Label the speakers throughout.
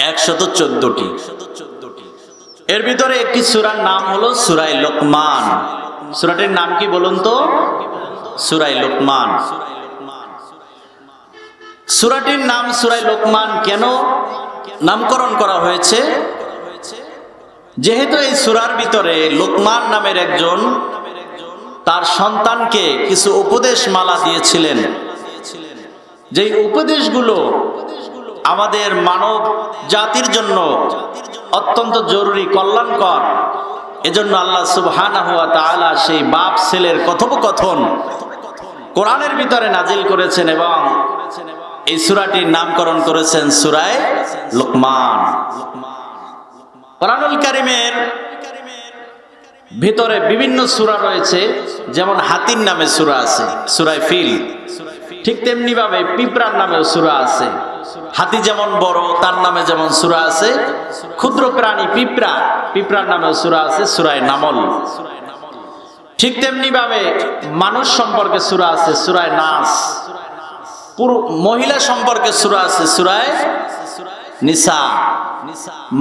Speaker 1: 114টি। এর ভিতরে একটি সূরার নাম হলো সূরা লোকমান। সূরাটির নাম কি বলুন তো? সূরা লোকমান। সূরাটির নাম সূরা লোকমান কেন নামকরণ করা হয়েছে? যেহেতু এই সূরার ভিতরে লোকমান নামের একজন তার সন্তানকে কিছু উপদেশ মালা দিয়েছিলেন, যেই উপদেশগুলো আমাদের মানব জাতির জন্য অত্যন্ত জরুরি, কল্যাণকর। এজন্য আল্লাহ সুবহানাহু ওয়া তাআলা সেই বাপ ছেলের কথোপকথন কোরআনের ভিতরে নাজিল করেছেন এবং এই সূরাটির নামকরণ করেছেন সূরা লোকমান। কোরআনুল কারীমের ভিতরে বিভিন্ন সূরা রয়েছে, যেমন হাতির নামে সূরা আছে, সূরা ফিল। ঠিক তেমনি ভাবে পিঁপড়ার নামেও সূরা আছে। হাতি যেমন বড়, তার নামে যেমন সূরা আছে। ক্ষুদ্র প্রাণী পিঁপড়ার নামেও সূরা আছে, সূরা নামল। ঠিক তেমনি ভাবে মানুষ সম্পর্কে সূরা আছে, সূরা নাস। মহিলা সম্পর্কে সূরা আছে, সূরা নিসা।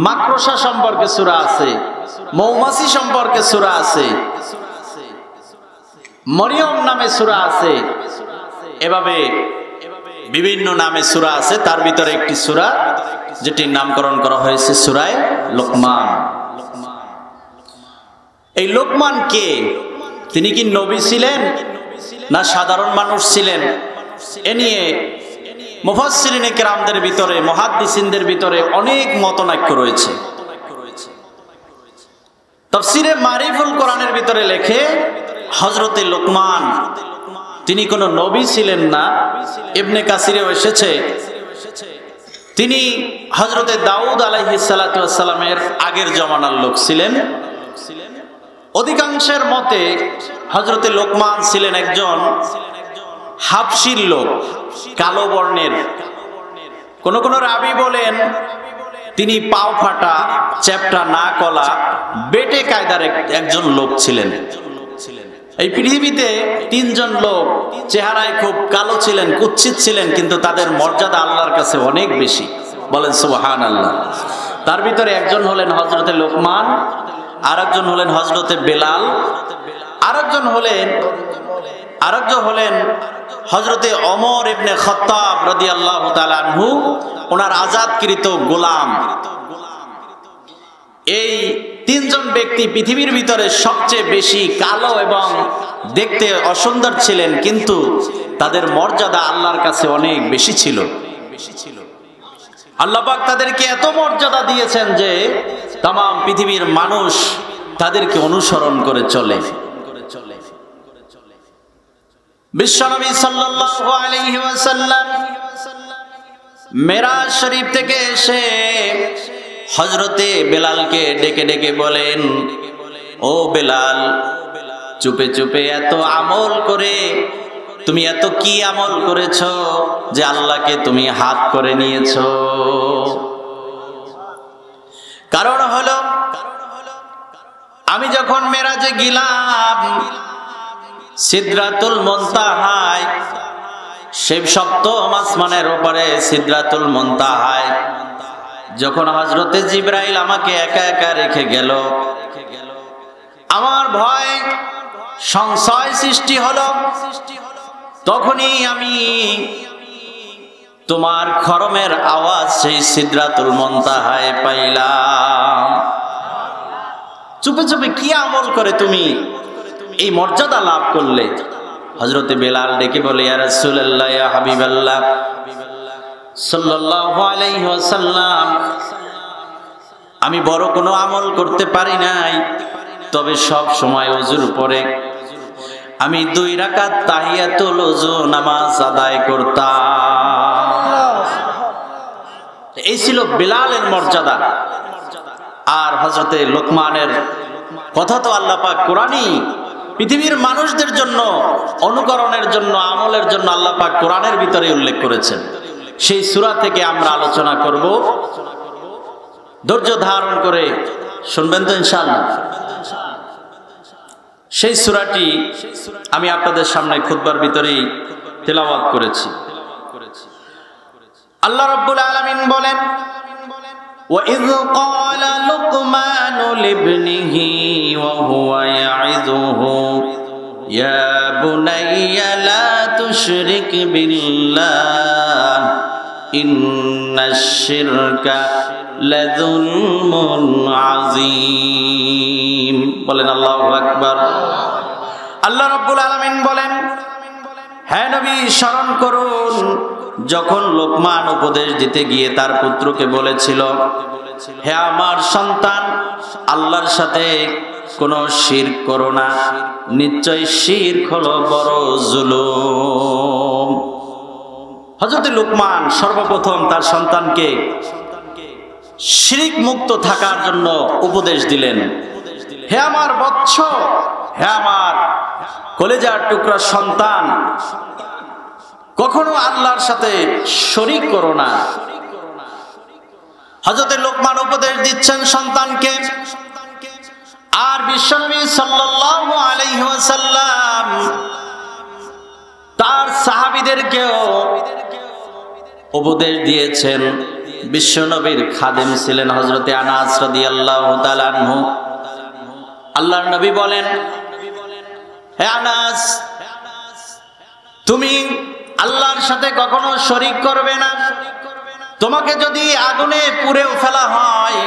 Speaker 1: মাকড়সা সম্পর্কে সূরা আছে, মৌমাছি সম্পর্কে সূরা আছে, মরিয়ম নামে সূরা আছে। এভাবে বিভিন্ন নামে সূরা আছে। তার ভিতরে একটি সূরা যেটির নামকরণ করা হয়েছে সূরা লোকমান। এই লোকমান কে? তিনি কি নবী ছিলেন না সাধারণ মানুষ ছিলেন? এ নিয়ে মুফাসসিরিনে কেরামদের ভিতরে, মুহাদ্দিসিনদের ভিতরে অনেক মতনাক্য রয়েছে। তাফসীরে মারিফুল কোরআনের ভিতরে লেখে হযরতে লোকমান তিনি কোনো নবী ছিলেন না। ইবনে কাসিরেও এসেছে তিনি হযরতে দাউদ আলাইহিস সালাতু ওয়াস সালামের আগের জমানার লোক ছিলেন। অধিকাংশের মতে হযরতে লোকমান ছিলেন একজন হাবশীর লোক, কালো বর্ণের। কোন কোন রাবী বলেন তিনি পাও ফাটা, চ্যাপ্টা, না কলা, বেটে কায়দার একজন লোক ছিলেন। এই পৃথিবীতে তিনজন লোক চেহারায় খুব কালো ছিলেন, কুৎসিত ছিলেন, কিন্তু তাদের মর্যাদা আল্লাহর কাছে অনেক বেশি। বলেন সুবহানাল্লাহ। তার ভিতরে একজন হলেন হযরতে লোকমান, আরেকজন হলেন হযরতে বেলাল, আরেকজন হলেন হযরতে ওমর ইবনে খাত্তাব রাদিয়াল্লাহু তাআলা আনহু, ওনার আজাদকৃত গোলাম। এই তিনজন ব্যক্তি পৃথিবীর ভিতরে সবচেয়ে বেশি কালো এবং দেখতে অসুন্দর ছিলেন, কিন্তু তাদের মর্যাদা আল্লাহর কাছে অনেক বেশি ছিল। আল্লাহ পাক তাদেরকে এত মর্যাদা দিয়েছেন যে তাম পৃথিবীর মানুষ তাদেরকে অনুসরণ করে চলে। বিশ্বনবী সাল্লাল্লাহু আলাইহি ওয়াসাল্লাম মেরাজ শরীফ থেকে এসে হযরতে বেলালকে ডেকে ডেকে বলেন, ও বেলাল, চুপে চুপে এত আমল করে তুমি এত কি আমল করেছো যে আল্লাহকে তুমি হাত করে নিয়েছো? কারণ হলো আমি যখন মেরাজে গেলাম সিদরাতুল মুনতাহায়, সেই সপ্তম আসমানের উপরে সিদরাতুল মুনতাহায় যখন হযরতে জিবরাইল আমাকে একা একা রেখে গেল, আমার ভয় সংশয় সৃষ্টি হলো। তখনই আমি তোমার খরমের আওয়াজ সেই সিদরাতুল মুনতাহায় পাইলাম। চুপে চুপে কি আমল করে তুমি এই মর্যাদা লাভ করলে? হযরতে বেলাল ডেকে বলে, ইয়া রাসূলুল্লাহ, ইয়া হাবিবাল্লাহ সাল্লাল্লাহু আলাইহি ওয়াসাল্লাম, আমি বড় কোনো আমল করতে পারি নাই, তবে সব সময় ওযুর পরে আমি 2 রাকাত তাহিয়াতুল ওযু নামাজ আদায় করতাম। এই ছিল বেলালের মর্যাদা। আর হযরতে লোকমানের কথা তো আল্লাহ পাক কোরআনই পৃথিবীর মানুষদের জন্য অনুকরণের জন্য, আমলের জন্য আল্লাহ পাক কোরআনের ভিতরে উল্লেখ করেছেন। সেই সূরা থেকে আমরা আলোচনা করব। ধৈর্য ধারণ করে শুনবেন তো ইনশাআল্লাহ। সেই সূরাটি আমি আপনাদের সামনে খুতবার ভিতরেই তেলাওয়াত করেছি। আল্লাহ রাব্বুল আলামিন বলেন, وَإِذْ قَالَ لُقْمَانُ لِابْنِهِ وَهُوَ يَعِظُهُ يَا بُنَيَّ لَا تُشْرِكْ بِاللَّهِ إِنَّ الشِّرْكَ لَظُلْمٌ عَظِيمٌ। বলেন আল্লাহু আকবার। আল্লাহ রাব্বুল আলামিন বলেন, হে নবী স্মরণ করুন যখন লোকমান উপদেশ দিতে গিয়ে তার পুত্রকে বলেছিল, হে আমার সন্তান, আল্লাহর সাথে কোনো শিরক করো না, নিশ্চয় শিরক হলো বড় জুলুম। হযরত লোকমান সর্বপ্রথম তার সন্তানকে শিরক মুক্ত থাকার জন্য উপদেশ দিলেন। হে আমার বৎস, হে আমার কলেজার টুকরা সন্তান, কখনো আল্লাহর সাথে শরীক করো না। হযরত লোকমান উপদেশ দিচ্ছেন সন্তানকে, আর বিশ্বনবী সাল্লাল্লাহু আলাইহি ওয়াসাল্লাম তার সাহাবীদেরকেও উপদেশ দিয়েছেন। বিশ্বনবীর খাদেম ছিলেন হযরত আনাস রাদিয়াল্লাহু তাআলা আনহু। আল্লাহর নবী বলেন, হে আনাস, তুমি আল্লাহর সাথে কখনো শরীক করবে না। তোমাকে যদি আগুনে পুড়েও ফেলা হয়,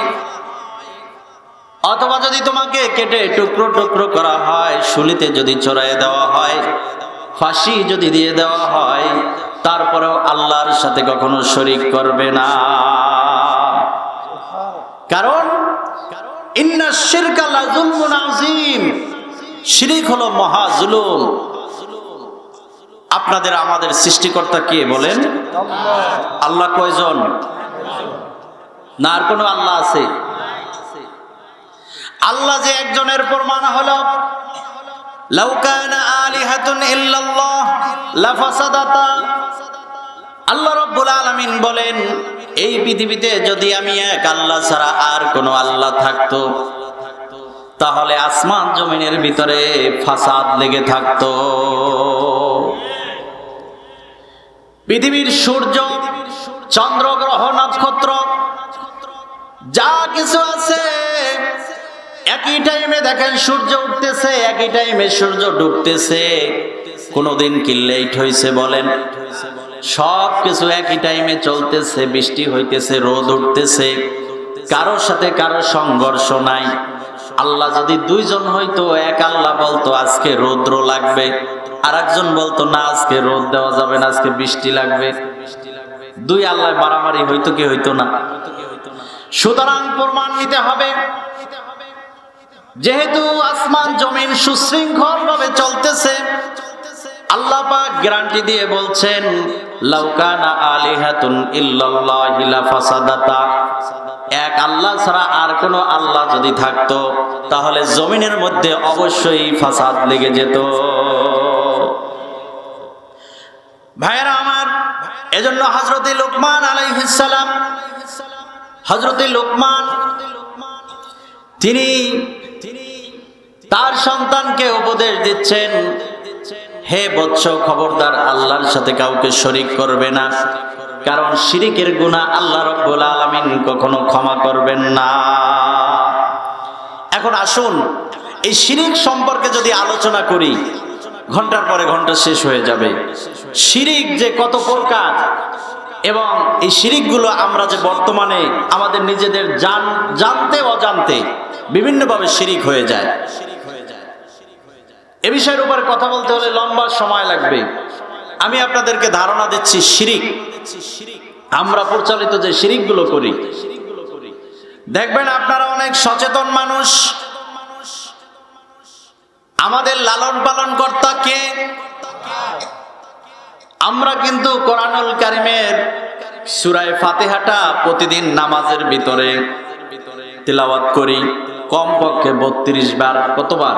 Speaker 1: অথবা যদি তোমাকে কেটে টুকরো টুকরো করা হয়, শুলিতে যদি চড়াইয়ে দেওয়া হয়, ফাঁসি যদি দিয়ে দেওয়া হয়, তারপরেও আল্লাহর সাথে কখনো শরীক করবে না। কারণ ইন্নাশ শিরকা লাযুলমুন আযীম, শিরক হলো মহা জুলুম। আপনাদের আমাদের সৃষ্টিকর্তা কে বলেন? আল্লাহ কয়জন? না আর কোনো আল্লাহ আছে? আল্লাহ যে একজনের প্রমাণ হলো, লাউ কানা আলিহাতুন ইল্লাল্লাহ লাফাসাদাতা। আল্লাহ রাব্বুল আলামিন বলেন, এই পৃথিবীতে যদি আমি এক আল্লাহ ছাড়া আর কোনো আল্লাহ থাকতো, তাহলে আসমান জমিনের ভিতরে ফাসাদ লেগে থাকতো। পৃথিবীর সূর্য, চন্দ্র, গ্রহ, নক্ষত্র যা কিছু আছে, একই টাইমে দেখেন সূর্য উঠতেছে, একই টাইমে সূর্য ডুবতেছে। কোনদিন কি লেট হয়েছে বলেন? সব কিছু একই টাইমে চলতেছে, বৃষ্টি হইতেছে, রোদ উঠতেছে, কারোর সাথে কারো সংঘর্ষ নাই। আল্লাহ যদি দুইজন হইতো, এক আল্লাহ বলতো আজকে রৌদ্র লাগবে, আর একজন বলতো না আজকে রোদ দেওয়া যাবে না, আজকে বৃষ্টি লাগবে। দুই আল্লাহ মারামারি হইতো কি হইতো না? সুতরাং প্রমাণ নিতে হবে, যেহেতু আসমান জমিন সুশৃঙ্খল ভাবে চলতেছে, আল্লাহ পাক গ্যারান্টি দিয়ে বলছেন, লাউ কানা আলিহাতুন ইল্লাল্লাহি লাফাসাদাতা। এক আল্লাহ ছাড়া আর কোন আল্লাহ যদি থাকতো, তাহলে জমিনের মধ্যে অবশ্যই ফাসাদ লেগে যেত। ভাইরা আমার, এজন্য হযরতে লোকমান আলাইহিস সালাম, হযরতে লোকমান তিনি তার সন্তানকে উপদেশ দিচ্ছেন, হে বৎস, খবরদার আল্লাহর সাথে কাউকে শরীক করবে না, কারণ শিরকের গুনাহ আল্লাহ রাব্বুল আলামিন কখনো ক্ষমা করবেন না। এখন আসুন এই শিরক সম্পর্কে যদি আলোচনা করি, ঘন্টার পরে ঘন্টা শেষ হয়ে যাবে। শিরক যে কত প্রকার, এবং এই শিরকগুলো আমরা যে বর্তমানে আমাদের নিজেদের জানতে অজান্তে বিভিন্নভাবে শিরক হয়ে যায়, এ বিষয়ের উপর কথা বলতে হলে লম্বা সময় লাগবে। আমি আপনাদেরকে ধারণা দিচ্ছি, শিরক আমরা প্রচলিত যে শিরকগুলো করি, দেখবেন আপনারা অনেক সচেতন মানুষ। আমাদের লালন পালন কর্তা কে? আমরা কিন্তু কোরআনুল কারীমের সূরা ফাতিহাটা প্রতিদিন নামাজের ভিতরে তিলাওয়াত করি, কমপক্ষে 32 বার। কতবার?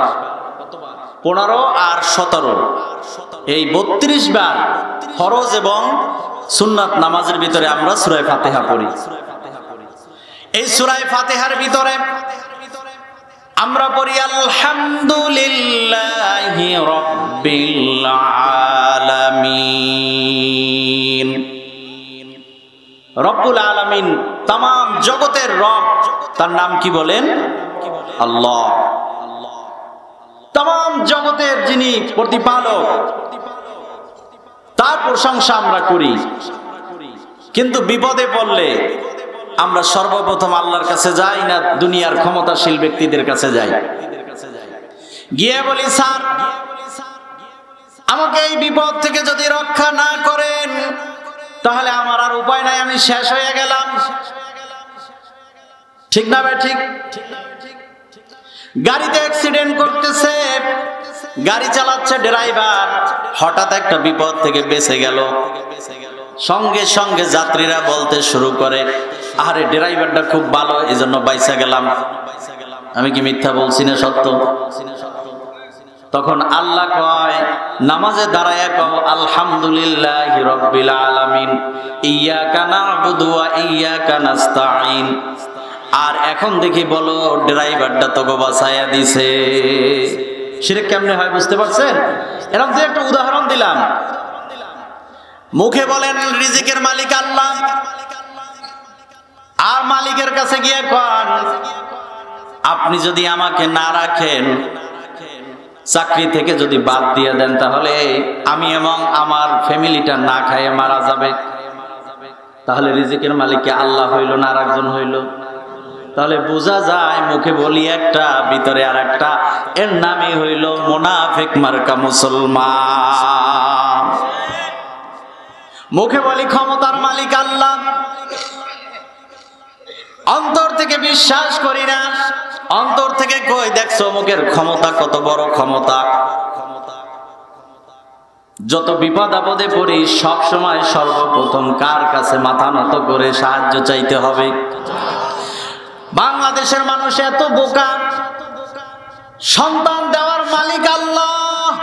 Speaker 1: 15 আর 17। এই 32 বার ফরজ এবং সুন্নাত নামাজের ভিতরে আমরা সূরা ফাতিহা পড়ি। এই সূরা ফাতিহার ভিতরে আমরা পড়ি আলহামদুলিল্লাহি রাব্বিল আলামিন। রব্বুল আলামিন তাম জগতের রব, তার নাম কি বলেন? আল্লাহ। তাম জগতের যিনি প্রতিপালক, তার প্রশংসা আমরা করি। কিন্তু বিপদে পড়লে আমরা সর্বপ্রথম আল্লাহর কাছে যাই না দুনিয়ার ক্ষমতাশীল ব্যক্তিদের কাছে যাই? গিয়ে বলি, স্যার আমাকে এই বিপদ থেকে যদি রক্ষা না করেন তাহলে আমার আর উপায় নাই, আমি শেষ হয়ে গেলাম। ঠিক না ভাই? ঠিক। গাড়িতে অ্যাক্সিডেন্ট করতেছে, গাড়ি চালাচ্ছে ড্রাইভার, হঠাৎ একটা বিপদ থেকে বেঁচে গেল। সঙ্গে সঙ্গে যাত্রীরা বলতে শুরু করে, আরে ড্রাইভারটা খুব ভালো, এই জন্য বাইসা গেলাম। আমি কি মিথ্যা বলছি না সত্য? তখন আল্লাহ কয়, নামাজে দাঁড়ায়া কও আলহামদুলিল্লাহি রাব্বিল আলামিন, ইয়্যাকা না'বুদু ওয়া ইয়্যাকা নাস্তাঈন। আর এখন দেখি বলো ড্রাইভারটা তোকে বাঁচাইয়া দিছে। শিরক কেমনে হয় বুঝতে পারছেন? এরকম যে একটা উদাহরণ দিলাম। মুখে বলেন রিজিকের মালিক আল্লাহ, আর মালিকের কাছে গিয়ে কন, আপনি যদি আমাকে না রাখেন, চাকরি থেকে যদি বাদ দিয়ে দেন, তাহলে আমি এবং আমার ফ্যামিলিটা না খাইয়ে মারা যাবে। তাহলে রিজিকের মালিক কে আল্লাহ হইল না আর একজন হইল? তাহলে বোঝা যায় মুখে বলি একটা, ভিতরে আর একটা, এর নামই হইল মুনাফিক মার্কা মুসলমান। মুখে বলি ক্ষমতার মালিক আল্লাহ, অন্তর থেকে বিশ্বাস করি না। অন্তর থেকে কই দেখছো মুখের ক্ষমতা কত বড় ক্ষমতা। যত বিপদ আপদে পড়ি সব সময় সর্বপ্রথম কার কাছে মাথা নত করে সাহায্য চাইতে হবে? বাংলাদেশের মানুষ এত বোকা, সন্তান দেওয়ার মালিক আল্লাহ।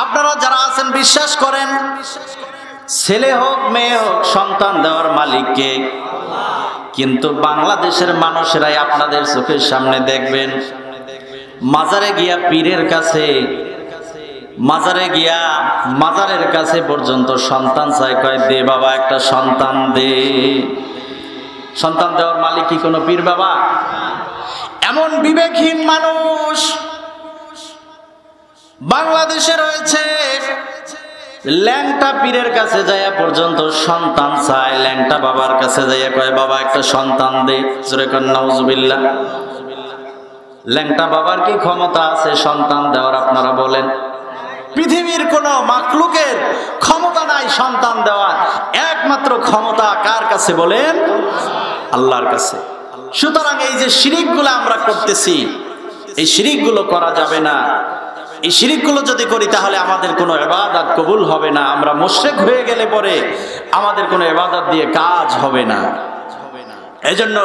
Speaker 1: আপনারা যারা আছেন বিশ্বাস করেন, ছেলে হোক মেয়ে হোক সন্তান দেওয়ার মালিক কে? কিন্তু বাংলাদেশের মানুষেরাই আপনাদের চোখের সামনে দেখবেন মাজারে গিয়া পীরের কাছে, মাজারের কাছে পর্যন্ত সন্তান চাই, কয় দে বাবা একটা সন্তান দে। সন্তান দেওয়ার মালিক কি কোনো পীর বাবা? এমন বিবেকহীন মানুষ বাংলাদেশে রয়েছে। ল্যাংটা পীরের কাছে যাইয়া পর্যন্ত সন্তান চায়, ল্যাংটা বাবার কাছে যাইয়া কয় বাবা একটা সন্তান দে। জোরে কর নাউজুবিল্লাহ। ল্যাংটা বাবার কি ক্ষমতা আছে সন্তান দেওয়ার? আপনারা বলেন। পৃথিবীর কোন মাখলুকের ক্ষমতা নাই সন্তান দেওয়ার। একমাত্র ক্ষমতা কার কাছে বলেন? আল্লাহর কাছে। সুতরাং এই যে শিরিকগুলো আমরা করতেছি, এই শিরিকগুলো করা যাবে না। এই শিরিকগুলো যদি করি তাহলে আমাদের কোনো ইবাদত কবুল হবে না। আমরা মুশরিক হয়ে গেলে পরে আমাদের কোনো ইবাদত দিয়ে কাজ হবে না। এজন্য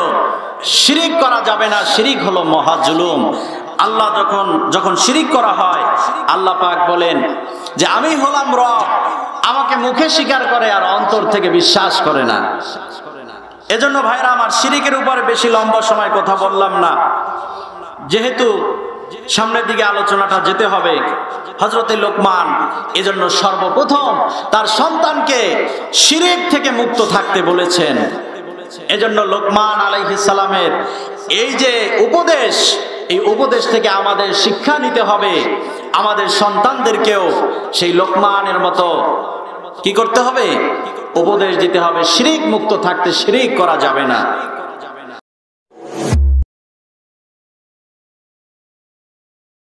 Speaker 1: শিরিক করা যাবে না। শিরিক হলো মহা জুলুম। আল্লাহ যখন শিরিক করা হয়, আল্লাহ পাক বলেন যে আমি হলাম রব, আমাকে মুখে স্বীকার করে আর অন্তর থেকে বিশ্বাস করে না। এজন্য ভাইরা আমার, শিরিকের উপরে বেশি লম্বা সময় কথা বললাম না, যেহেতু সামনের দিকে আলোচনাটা যেতে হবে। হযরতে লোকমান এজন্য সর্বপ্রথম তার সন্তানকে শিরিক থেকে মুক্ত থাকতে বলেছেন। এজন্য লোকমান আলাইহিস সালামের এই যে উপদেশ, এই উপদেশ থেকে আমাদের শিক্ষা নিতে হবে। আমাদের সন্তানদেরকেও সেই লোকমানের মতো কি করতে হবে? উপদেশ দিতে হবে। শিরিক মুক্ত থাকতে শিরিক করা যাবে না।